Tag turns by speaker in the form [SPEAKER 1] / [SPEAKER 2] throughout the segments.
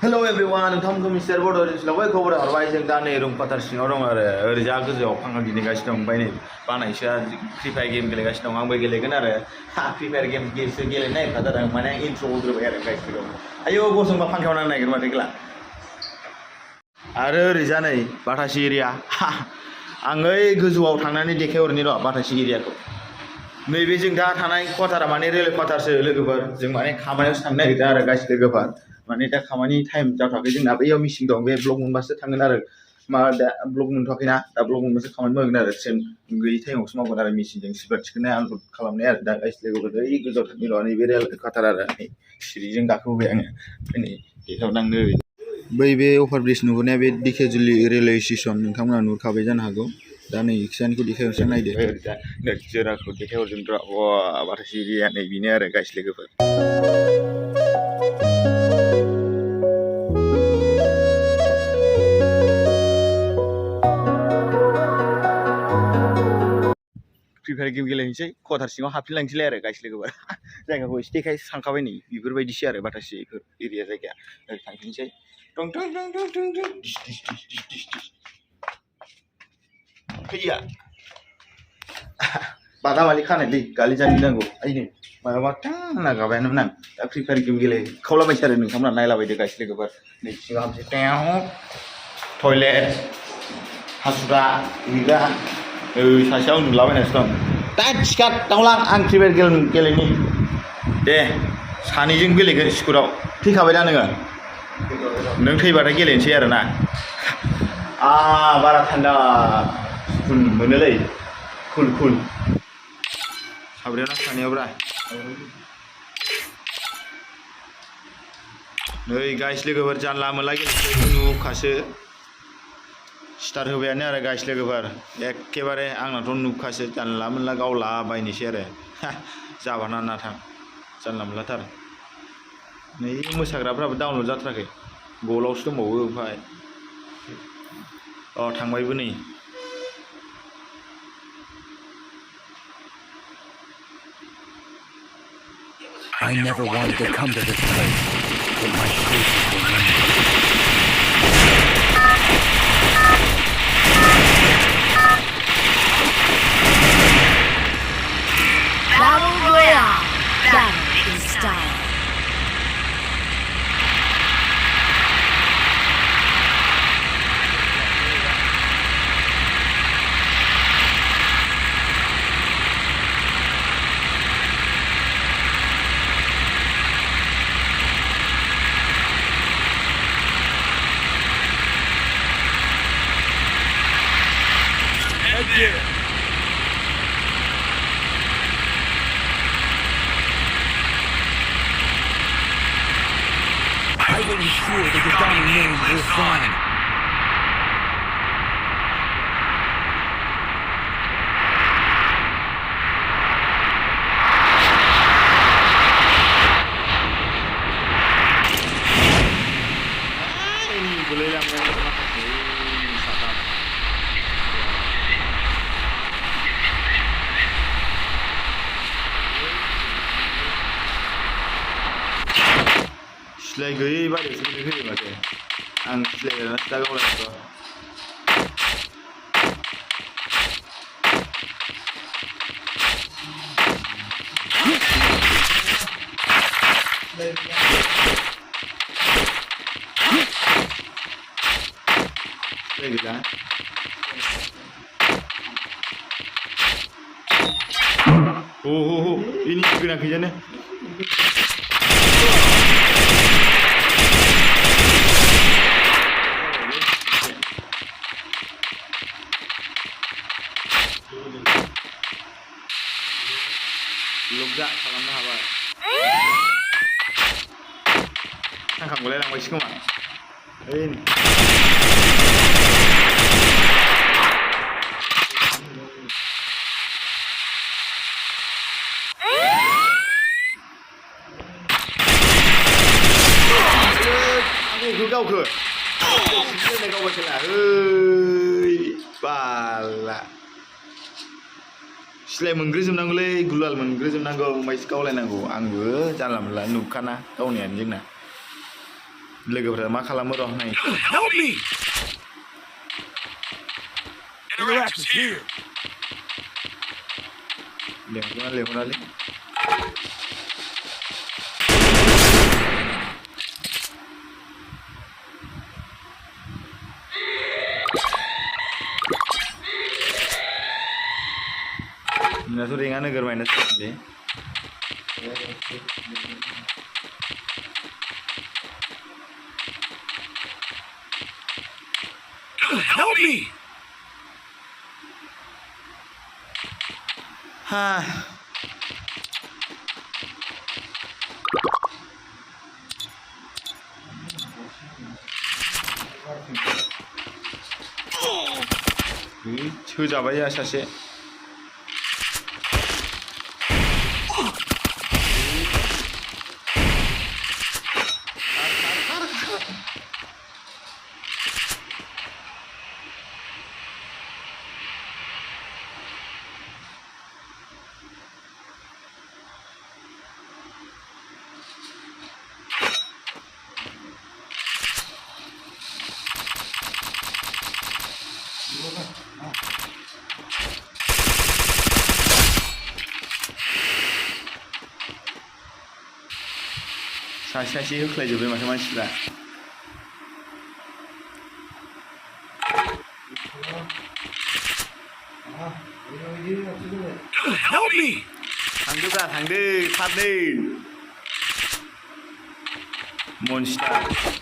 [SPEAKER 1] Hello everyone, welcome to Mithisar Bodo. Selamat khबर हरबाय जों दा नै रुम फाटार सिङाव दं आरो ओरैजा गोजौआव फांखा गिदिंगासिनो दं ओमफ्राय नै बानायसोआ फ्रि फायार गेम गेलेगासिनो दं आंबो गेलेगोन आरो फ्रि फायार गेम गेलेनो नागिरखा जादों माने इन्ट्र होग्रोबाय आरो गाइसफोरखौ आयौ गसंबा फांखायाव नांनो नागिरो माथो गैला आरो ओरैजा नै बाथासि एरिया आं ओइ गोजौआव थांनानै देखायहरनि र' बाथासि एरियाखौ नैबे जों दा थानाय क्वार्टारा माने रेलवे क्वार्टारसो लोगोफोर जों माने खामानियावसो थांनो नागिरदों आरो गाइस लोगोफोर माने दा खामानि टाइम जाथ'वाखै जोंना बैयाव मिसिं दं बे ब्लग मोनबासो थांगोन आरो मा दा ब्लग मोनथ'वाखैना दा ब्लग मोनबासो खामानि मावगोन आरो ट्रेन गैयि टाइमावसो मावगोन आरो मिसिंजों सिबार थिखोनाय आनलड खालामनाय आरो दा गाइस लोगोफोर ओइ गोजौआव थांनि र' नैबे रेलवे क्वार्टार आरो नै सिरिजों गाखोबोबाय आङो ओमफ्राय नै देखायहरनांनो बै बे अभार ब्रिज नुहुरनाया बे दिखेजुलि रेलवे स्टेसन नोंथांमोना नुहुरखाबाय जानो हागौ दा नै इक्सानिखौ देखायहरसै नायदो नोगोराखौ देखायहरजों र' वा बाथासि एरिया नै बेनो आरो गाइस लोगोफोर फ्रि फायार गेम गेलेनोसै क्वार्टार सिङाव हाबफिनलांसैलाय आरो गाइस लोगोफोर जायगाखौ एसे देखायसो थांखाबाय नै बेफोरबायदिसो आरो बाथासि एरिया जायगाया ओरै थांफिनसै टं टं टं टं टं टं डिस डिस डिस डिस डिस डिस फैया बादामालि खानायलै गालि जानो नांगौ ओइ नै मालाबा टां होनना गाबायानोमोन आं दा फ्रि फायार गेम गेलेखावलाबायसै आरो नोंथांमोना नायलाबायदो गाइस लोगोफोर नै सिङाव हाबसै टेव टयलेट हासुग्रा दुगैग्रा सासेयाव उन्दुलाबायनासो दं दा सिखार दावलां आं फ्रि फायार गेलेनि दे सानैजों गेलेगोन स्कुलाव थैखाबाय दा नोङो नों थैबाथाय गेलेनोसै आरो ना बारा थान्दा कुल मोनोलै कुल कुल साब्रैयाव ना सानैयावब्रा नै गाइस लोगोफोर जानला मोनला गेलेसै नुखासो स्टार्ट होबायानो आरो गाइस लोगोफोर एखेबारे आंनाथ' नुखासो जानला मोनला गावला बायनोसै आरो जाबाना नाथां जानला मोनलाथार नै मोसाग्राफ्राबो डाउनलड जाथाराखै गलावसो दंबावो ओमफ्राय थांबायबो नै
[SPEAKER 2] I never wanted to come to this place, but my faith will remember.
[SPEAKER 3] Battle Royale. Battle in style.
[SPEAKER 2] Yeah. I will ensure that the diamond name will find.
[SPEAKER 1] सिलाय गैयै बारियावसो गेलेफैयो माथो आं सिलाय गैयालासे दा गावलायनोथ' सिलाय गैला ini गोनांखैजानो लुकजा खालामनो हाबाय थांखांगौलाय लांबायसो खोमा ओइ आंखौ गावखो गावबाय खेला ओइ बाला सिलाय मोनग्रोजोबनांगौलै गुलाल मोनग्रोजोबनांगौ ओमफ्रायसो गावलायनांगौ आंबो जानला मोनला नुखाना गावनायानो जोंना लोगोफोरा मा खालामो र' नाय
[SPEAKER 2] Help me! Interaction's here.
[SPEAKER 1] लेंहरनालै Nggak tuh ringan agar minus deh.
[SPEAKER 2] Help me!
[SPEAKER 1] Hah. Coba ya saja. Saksi hoख्लायजोब्बाय माथो मानसिफ्रा
[SPEAKER 2] Help me!
[SPEAKER 1] थांदोब्रा थांदो थाबनो Monster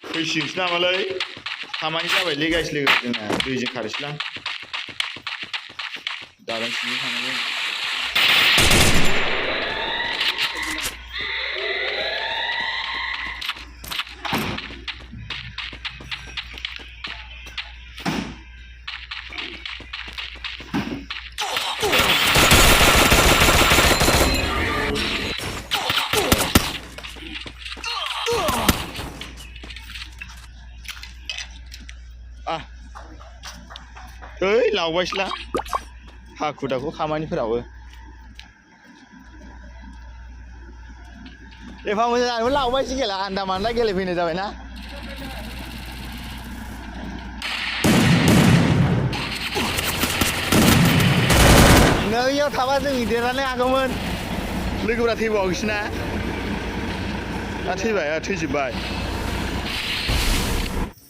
[SPEAKER 1] Fishing namalay खामानि जाबायलै गाइस लोगो जोंना दैजों खारैसैलां दालां सिंजों थांनांगौ Oi, laवबायसोला हाखु दाखु खामानिफोरावबो एफा मोजां लावबायसो गेला आन्दामानला गेलेफैनाय जाबायना नैयाव थाबा जों देरहानो हागौमोन लोगोफोरा थैबावाखैसोना दा थैबाय थैजोब्बाय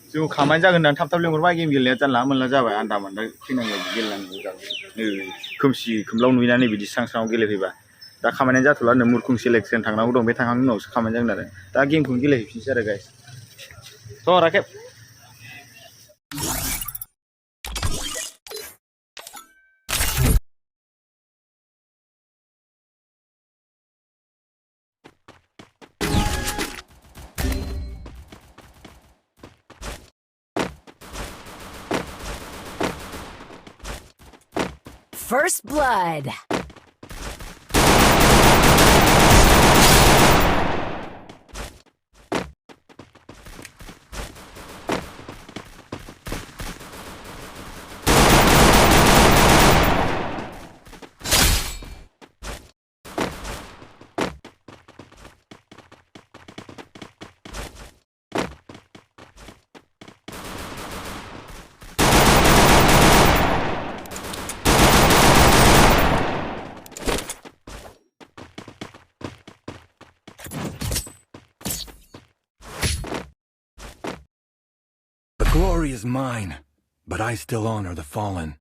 [SPEAKER 1] जों खामानि जागोन होननानै थाब थाब लेंहरबाय गेम गेलेनाया जानला मोनला जाबाय आन्दा मान्दा फैनांगौ गेलेनांगौ जाबाय खोमसि खोमलाव नुनानै बिदि स्रां स्राङाव गेलेफैबा दा खामानिया जाथ'ला नो मुरखुं सेलेक्सन थांनांगौ दं बे थांखांनायनि उनावसो खामानि जागोन आरो दा गेमखौनो गेलेहैफिनसै आरो गाइस थ' राकेब
[SPEAKER 3] First blood.
[SPEAKER 2] glory is mine, but I still honor the fallen.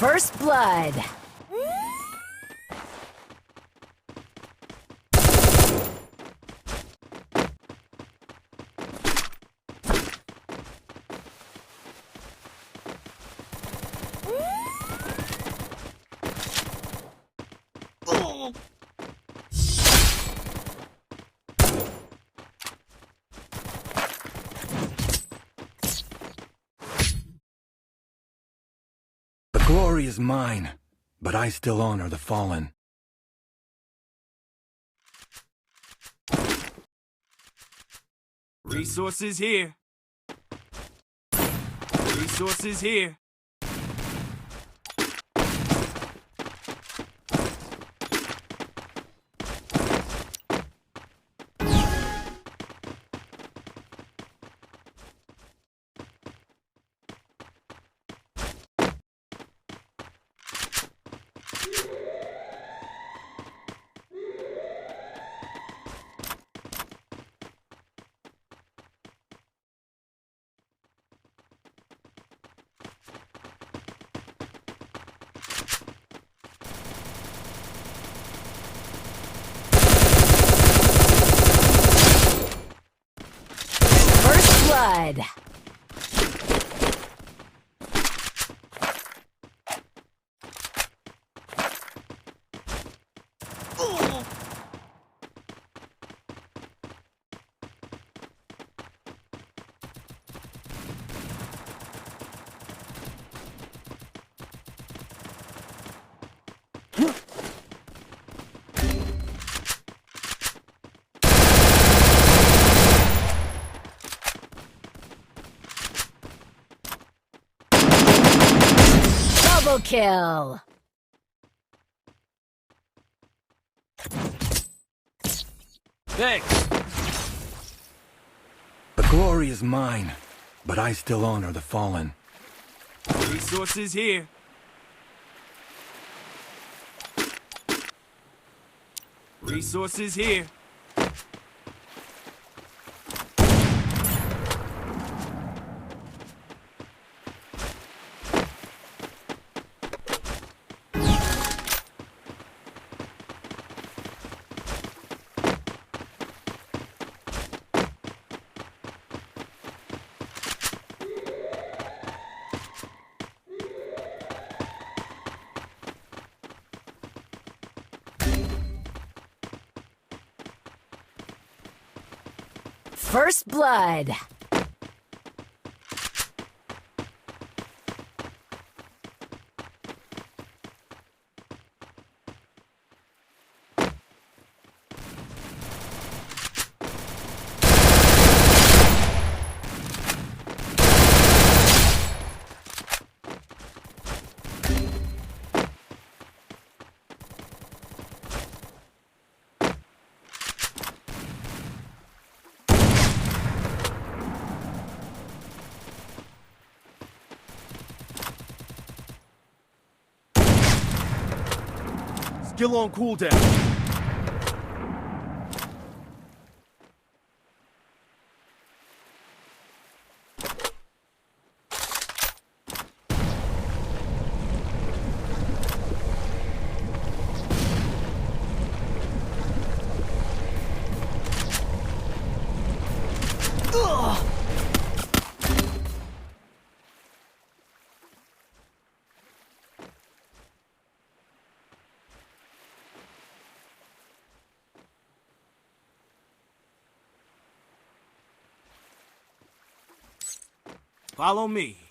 [SPEAKER 3] First blood.
[SPEAKER 2] The glory is mine, but I still honor the fallen.
[SPEAKER 4] Resources here. Resources here.
[SPEAKER 3] First blood. Double kill.
[SPEAKER 4] Thanks.
[SPEAKER 2] The glory is mine, but I still honor the fallen.
[SPEAKER 4] Resources here. Resources here.
[SPEAKER 3] First blood.
[SPEAKER 4] Skill on cooldown. Follow me.